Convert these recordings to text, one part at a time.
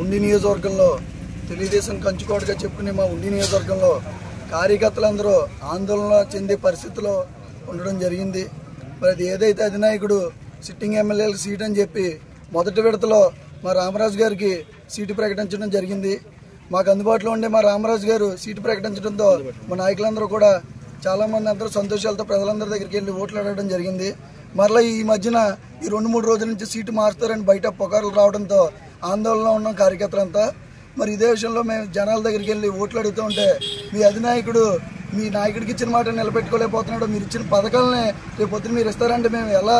ఉండి నియోజకవర్గంలో తెలుగుదేశం కంచుకోటగా చెప్పుకునే మా ఉండి నియోజకవర్గంలో కార్యకర్తలందరూ ఆందోళన చెందే పరిస్థితిలో ఉండడం జరిగింది. మరి అది ఏదైతే అధినాయకుడు సిట్టింగ్ ఎమ్మెల్యేలకు సీట్ అని చెప్పి మొదటి విడతలో మా రామరాజు గారికి సీటు ప్రకటించడం జరిగింది. మాకు అందుబాటులో ఉండే మా రామరాజు గారు సీటు ప్రకటించడంతో మా నాయకులందరూ కూడా చాలామంది అందరూ సంతోషాలతో ప్రజలందరి దగ్గరికి వెళ్ళి ఓట్లు అడగడం జరిగింది. మరలా ఈ మధ్యన ఈ 2-3 రోజుల నుంచి సీటు మారుస్తారని బయట పుకార్లు రావడంతో ఆందోళనలో ఉన్నాం కార్యకర్తలంతా. మరి ఇదే విషయంలో మేము జనాల దగ్గరికి వెళ్ళి ఓట్లు అడుగుతూ ఉంటే మీ అధినాయకుడు మీ నాయకుడికి ఇచ్చిన మాట నిలబెట్టుకోలేకపోతున్నాడు, మీరు ఇచ్చిన పథకాలని రేపు పొద్దున మీరు ఇస్తారంటే మేము ఎలా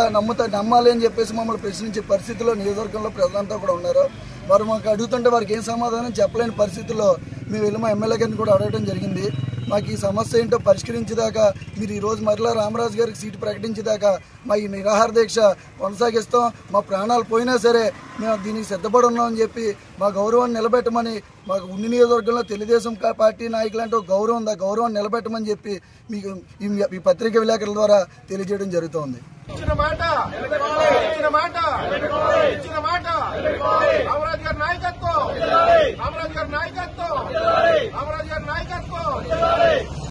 నమ్మాలి అని చెప్పేసి మమ్మల్ని ప్రశ్నించే పరిస్థితిలో నియోజకవర్గంలో ప్రజలంతా కూడా ఉన్నారు. వారు మాకు అడుగుతుంటే వారికి ఏం సమాధానం చెప్పలేని పరిస్థితుల్లో మేము వెళ్ళి మా ఎమ్మెల్యే గారిని కూడా అడగడం జరిగింది. మాకు ఈ సమస్య ఏంటో పరిష్కరించేదాకా మీరు ఈరోజు మరలా రామరాజు గారికి సీటు ప్రకటించేదాకా మా ఈ నిరాహార దీక్ష కొనసాగిస్తాం. మా ప్రాణాలు పోయినా సరే మేము దీనికి సిద్ధపడి ఉన్నామని చెప్పి మా గౌరవాన్ని నిలబెట్టమని, మాకు ఉండి నియోజకవర్గంలో తెలుగుదేశం పార్టీ నాయకులంటే గౌరవం ఉంది, ఆ గౌరవాన్ని నిలబెట్టమని చెప్పి మీకు ఈ పత్రికా విలేకరుల ద్వారా తెలియజేయడం జరుగుతోంది. నాయకత్వం